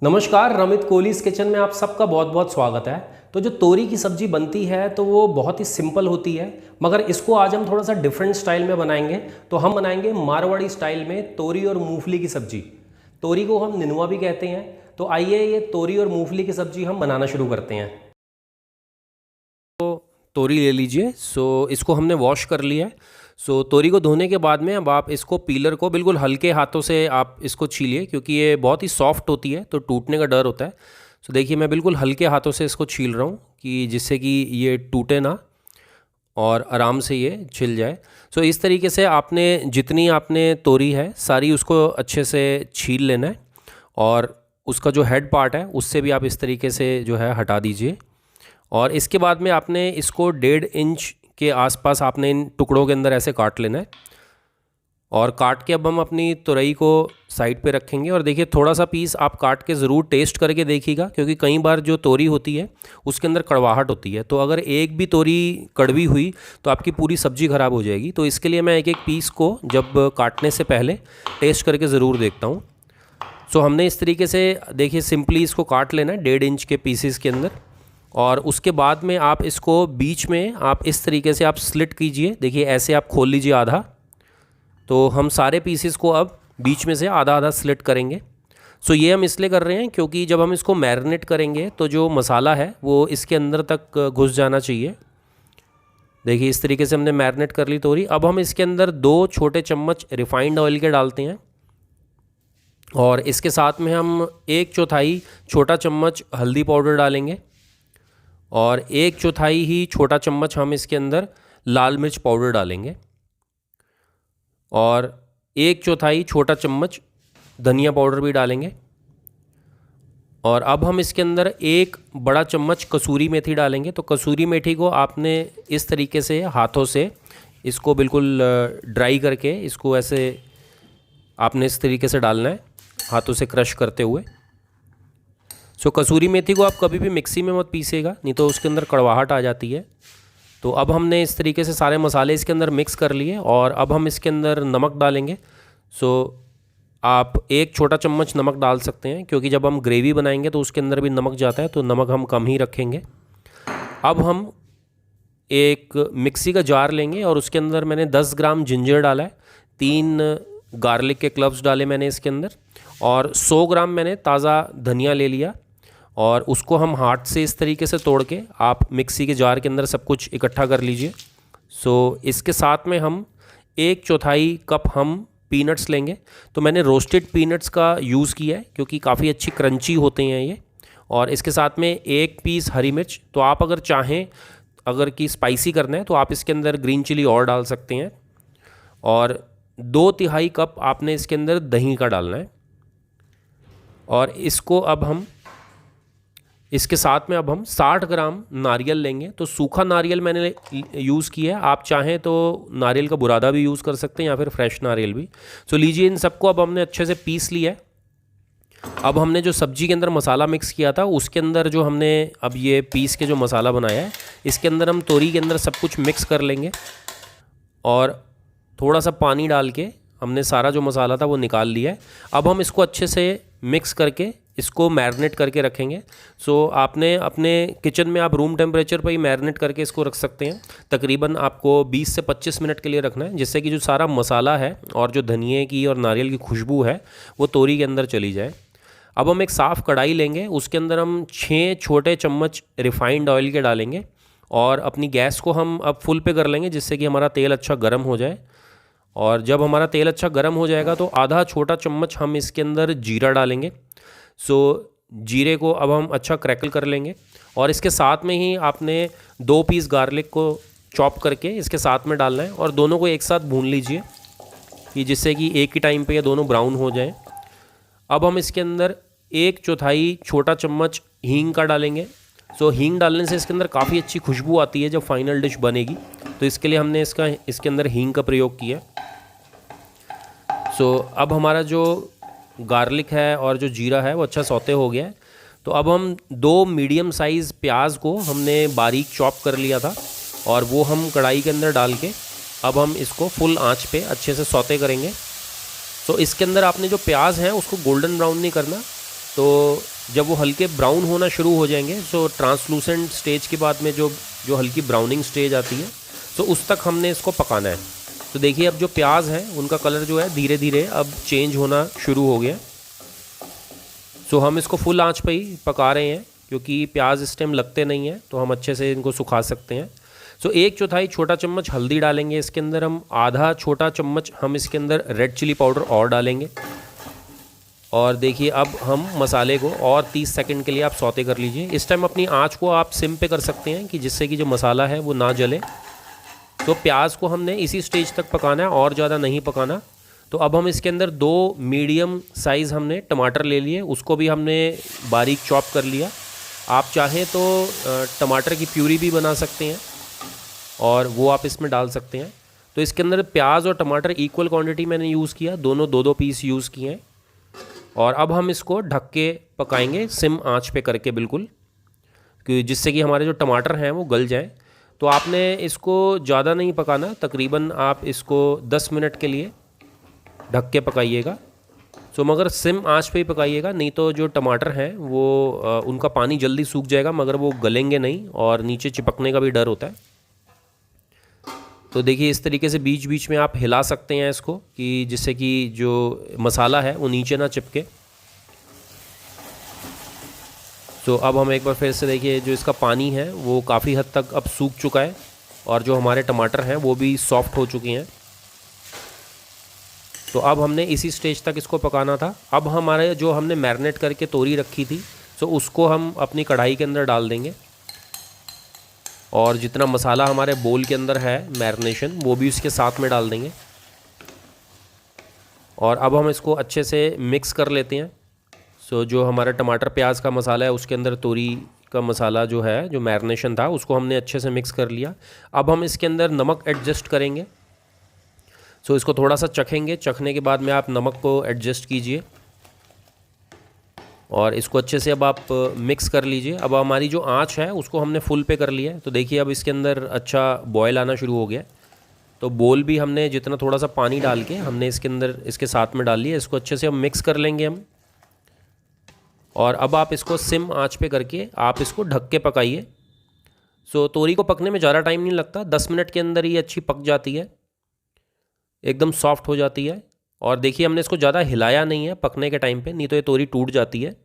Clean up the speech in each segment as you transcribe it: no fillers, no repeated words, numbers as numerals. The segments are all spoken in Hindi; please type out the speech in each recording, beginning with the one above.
नमस्कार, रमित कोहलीज किचन में आप सबका बहुत बहुत स्वागत है। तो जो तोरी की सब्ज़ी बनती है तो वो बहुत ही सिंपल होती है, मगर इसको आज हम थोड़ा सा डिफरेंट स्टाइल में बनाएंगे। तो हम बनाएंगे मारवाड़ी स्टाइल में तोरी और मूंगफली की सब्ज़ी। तोरी को हम निनुआ भी कहते हैं। तो आइए ये तोरी और मूंगफली की सब्ज़ी हम बनाना शुरू करते हैं। तो तोरी ले लीजिए। इसको हमने वॉश कर लिया है। तोरी को धोने के बाद में अब आप इसको पीलर को बिल्कुल हल्के हाथों से आप इसको छीलिए, क्योंकि ये बहुत ही सॉफ्ट होती है तो टूटने का डर होता है। देखिए मैं बिल्कुल हल्के हाथों से इसको छील रहा हूँ कि जिससे कि ये टूटे ना और आराम से ये छिल जाए। इस तरीके से आपने जितनी आपने तोरी है सारी उसको अच्छे से छील लेना है, और उसका जो हेड पार्ट है उससे भी आप इस तरीके से जो है हटा दीजिए। और इसके बाद में आपने इसको 1.5 इंच के आसपास आपने इन टुकड़ों के अंदर ऐसे काट लेना है। और काट के अब हम अपनी तुरई को साइड पे रखेंगे। और देखिए थोड़ा सा पीस आप काट के ज़रूर टेस्ट करके देखिएगा, क्योंकि कई बार जो तोरी होती है उसके अंदर कड़वाहट होती है। तो अगर एक भी तोरी कड़वी हुई तो आपकी पूरी सब्ज़ी ख़राब हो जाएगी। तो इसके लिए मैं एक एक पीस को जब काटने से पहले टेस्ट करके ज़रूर देखता हूँ। हमने इस तरीके से देखिए सिंपली इसको काट लेना है 1.5 इंच के पीसेस के अंदर। और उसके बाद में आप इसको बीच में आप इस तरीके से आप स्लिट कीजिए। देखिए ऐसे आप खोल लीजिए आधा। तो हम सारे पीसेस को अब बीच में से आधा आधा स्लिट करेंगे। ये हम इसलिए कर रहे हैं क्योंकि जब हम इसको मैरिनेट करेंगे तो जो मसाला है वो इसके अंदर तक घुस जाना चाहिए। देखिए इस तरीके से हमने मैरिनेट कर ली तोरी। अब हम इसके अंदर 2 छोटे चम्मच रिफाइंड ऑयल के डालते हैं, और इसके साथ में हम 1/4 छोटा चम्मच हल्दी पाउडर डालेंगे, और 1/4 ही छोटा चम्मच हम इसके अंदर लाल मिर्च पाउडर डालेंगे, और 1/4 छोटा चम्मच धनिया पाउडर भी डालेंगे। और अब हम इसके अंदर 1 बड़ा चम्मच कसूरी मेथी डालेंगे। तो कसूरी मेथी को आपने इस तरीके से हाथों से इसको बिल्कुल ड्राई करके इसको ऐसे आपने इस तरीके से डालना है, हाथों से क्रश करते हुए। कसूरी मेथी को आप कभी भी मिक्सी में मत पीसेगा, नहीं तो उसके अंदर कड़वाहट आ जाती है। तो अब हमने इस तरीके से सारे मसाले इसके अंदर मिक्स कर लिए, और अब हम इसके अंदर नमक डालेंगे। आप 1 छोटा चम्मच नमक डाल सकते हैं, क्योंकि जब हम ग्रेवी बनाएंगे तो उसके अंदर भी नमक जाता है, तो नमक हम कम ही रखेंगे। अब हम एक मिक्सी का जार लेंगे, और उसके अंदर मैंने 10 ग्राम जिंजर डाला है, 3 गार्लिक के क्लव्स डाले मैंने इसके अंदर, और 100 ग्राम मैंने ताज़ा धनिया ले लिया, और उसको हम हाथ से इस तरीके से तोड़ के आप मिक्सी के जार के अंदर सब कुछ इकट्ठा कर लीजिए। इसके साथ में हम 1/4 कप हम पीनट्स लेंगे। तो मैंने रोस्टेड पीनट्स का यूज़ किया है, क्योंकि काफ़ी अच्छी क्रंची होते हैं ये। और इसके साथ में 1 पीस हरी मिर्च। तो आप अगर चाहें, अगर कि स्पाइसी करना है तो आप इसके अंदर ग्रीन चिली और डाल सकते हैं। और 2/3 कप आपने इसके अंदर दही का डालना है। और इसको अब हम इसके साथ में अब हम 60 ग्राम नारियल लेंगे। तो सूखा नारियल मैंने यूज़ किया है, आप चाहें तो नारियल का बुरादा भी यूज़ कर सकते हैं, या फिर फ्रेश नारियल भी। लीजिए इन सबको अब हमने अच्छे से पीस लिया है। अब हमने जो सब्जी के अंदर मसाला मिक्स किया था उसके अंदर जो हमने अब ये पीस के जो मसाला बनाया है, इसके अंदर हम तोरी के अंदर सब कुछ मिक्स कर लेंगे, और थोड़ा सा पानी डाल के हमने सारा जो मसाला था वो निकाल लिया है। अब हम इसको अच्छे से मिक्स करके इसको मैरिनेट करके रखेंगे। आपने अपने किचन में आप रूम टेम्परेचर पर ही मैरिनेट करके इसको रख सकते हैं। तकरीबन आपको 20 से 25 मिनट के लिए रखना है, जिससे कि जो सारा मसाला है और जो धनिए की और नारियल की खुशबू है वो तोरी के अंदर चली जाए। अब हम एक साफ़ कढ़ाई लेंगे, उसके अंदर हम 6 छोटे चम्मच रिफाइंड ऑयल के डालेंगे, और अपनी गैस को हम अब फुल पे कर लेंगे, जिससे कि हमारा तेल अच्छा गर्म हो जाए। और जब हमारा तेल अच्छा गर्म हो जाएगा तो आधा छोटा चम्मच हम इसके अंदर जीरा डालेंगे। जीरे को अब हम अच्छा क्रैकल कर लेंगे, और इसके साथ में ही आपने 2 पीस गार्लिक को चॉप करके इसके साथ में डालना है, और दोनों को एक साथ भून लीजिए कि जिससे कि एक ही टाइम पे ये दोनों ब्राउन हो जाएं। अब हम इसके अंदर 1/4 छोटा चम्मच हींग का डालेंगे। हींग डालने से इसके अंदर काफ़ी अच्छी खुशबू आती है जब फाइनल डिश बनेगी, तो इसके लिए हमने इसके अंदर हींग का प्रयोग किया। अब हमारा जो गार्लिक है और जो जीरा है वो अच्छा सौते हो गया है। तो अब हम 2 मीडियम साइज़ प्याज को हमने बारीक चॉप कर लिया था, और वो हम कढ़ाई के अंदर डाल के अब हम इसको फुल आंच पे अच्छे से सौते करेंगे। इसके अंदर आपने जो प्याज है उसको गोल्डन ब्राउन नहीं करना, तो जब वो हल्के ब्राउन होना शुरू हो जाएंगे, सो ट्रांसलूसेंट स्टेज के बाद में जो जो हल्की ब्राउनिंग स्टेज आती है, तो उस तक हमने इसको पकाना है। तो देखिए अब जो प्याज है उनका कलर जो है धीरे धीरे अब चेंज होना शुरू हो गया। सो हम इसको फुल आंच पे ही पका रहे हैं क्योंकि प्याज इस टाइम लगते नहीं हैं, तो हम अच्छे से इनको सुखा सकते हैं। सो 1/4 छोटा चम्मच हल्दी डालेंगे इसके अंदर हम, आधा छोटा चम्मच हम इसके अंदर रेड चिली पाउडर और डालेंगे। और देखिए अब हम मसाले को और 30 सेकंड के लिए आप सौते कर लीजिए। इस टाइम अपनी आंच को आप सिम पे कर सकते हैं कि जिससे कि जो मसाला है वो ना जले। तो प्याज को हमने इसी स्टेज तक पकाना है और ज़्यादा नहीं पकाना। तो अब हम इसके अंदर 2 मीडियम साइज़ हमने टमाटर ले लिए, उसको भी हमने बारीक चॉप कर लिया। आप चाहें तो टमाटर की प्यूरी भी बना सकते हैं और वो आप इसमें डाल सकते हैं। तो इसके अंदर प्याज और टमाटर इक्वल क्वांटिटी मैंने यूज़ किया, दोनों 2-2 पीस यूज़ किए हैं। और अब हम इसको ढक के पकाएंगे सिम आंच पे करके बिल्कुल, कि जिससे कि हमारे जो टमाटर हैं वो गल जाएं। तो आपने इसको ज़्यादा नहीं पकाना, तकरीबन आप इसको 10 मिनट के लिए ढक के पकाइएगा। सो मगर सिम आंच पे ही पकाइएगा, नहीं तो जो टमाटर हैं वो उनका पानी जल्दी सूख जाएगा मगर वो गलेंगे नहीं और नीचे चिपकने का भी डर होता है। तो देखिए इस तरीके से बीच बीच में आप हिला सकते हैं इसको, कि जिससे कि जो मसाला है वो नीचे ना चिपके। तो अब हम एक बार फिर से देखिए जो इसका पानी है वो काफ़ी हद तक अब सूख चुका है और जो हमारे टमाटर हैं वो भी सॉफ्ट हो चुके हैं। तो अब हमने इसी स्टेज तक इसको पकाना था। अब हमारे जो हमने मैरिनेट करके तोरी रखी थी, तो उसको हम अपनी कढ़ाई के अंदर डाल देंगे और जितना मसाला हमारे बोल के अंदर है मैरिनेशन वो भी उसके साथ में डाल देंगे। और अब हम इसको अच्छे से मिक्स कर लेते हैं। सो जो हमारा टमाटर प्याज का मसाला है उसके अंदर तोरी का मसाला जो है, जो मैरिनेशन था, उसको हमने अच्छे से मिक्स कर लिया। अब हम इसके अंदर नमक एडजस्ट करेंगे। सो इसको थोड़ा सा चखेंगे, चखने के बाद में आप नमक को एडजस्ट कीजिए और इसको अच्छे से अब आप मिक्स कर लीजिए। अब हमारी जो आंच है उसको हमने फुल पे कर लिया है। तो देखिए अब इसके अंदर अच्छा बॉयल आना शुरू हो गया। तो बोल भी हमने जितना थोड़ा सा पानी डाल के हमने इसके अंदर इसके साथ में डाल लिया। इसको अच्छे से हम मिक्स कर लेंगे हम। और अब आप इसको सिम आंच पे करके आप इसको ढक के पकाइए। सो तोरी को पकने में ज़्यादा टाइम नहीं लगता, 10 मिनट के अंदर ही अच्छी पक जाती है, एकदम सॉफ्ट हो जाती है। और देखिए हमने इसको ज़्यादा हिलाया नहीं है पकने के टाइम पे, नहीं तो ये तोरी टूट जाती है,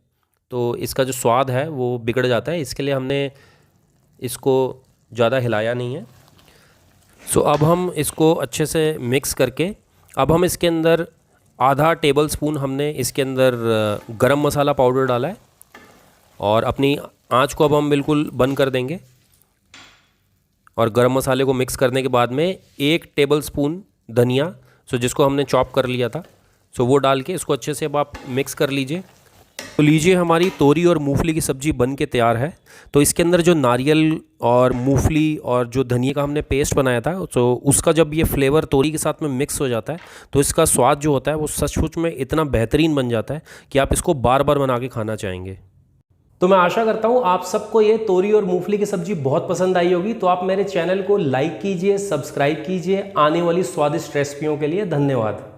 तो इसका जो स्वाद है वो बिगड़ जाता है। इसके लिए हमने इसको ज़्यादा हिलाया नहीं है। सो अब हम इसको अच्छे से मिक्स करके अब हम इसके अंदर आधा टेबल स्पून हमने इसके अंदर गरम मसाला पाउडर डाला है और अपनी आंच को अब हम बिल्कुल बंद कर देंगे। और गरम मसाले को मिक्स करने के बाद में 1 टेबल स्पून धनिया, सो जिसको हमने चॉप कर लिया था, सो वो डाल के इसको अच्छे से अब आप मिक्स कर लीजिए। तो लीजिए हमारी तोरी और मूंगफली की सब्ज़ी बन के तैयार है। तो इसके अंदर जो नारियल और मूंगफली और जो धनिया का हमने पेस्ट बनाया था, तो उसका जब ये फ्लेवर तोरी के साथ में मिक्स हो जाता है तो इसका स्वाद जो होता है वो सचमुच में इतना बेहतरीन बन जाता है कि आप इसको बार बार बना के खाना चाहेंगे। तो मैं आशा करता हूँ आप सबको ये तोरी और मूंगफली की सब्ज़ी बहुत पसंद आई होगी। तो आप मेरे चैनल को लाइक कीजिए, सब्सक्राइब कीजिए आने वाली स्वादिष्ट रेसिपियों के लिए। धन्यवाद।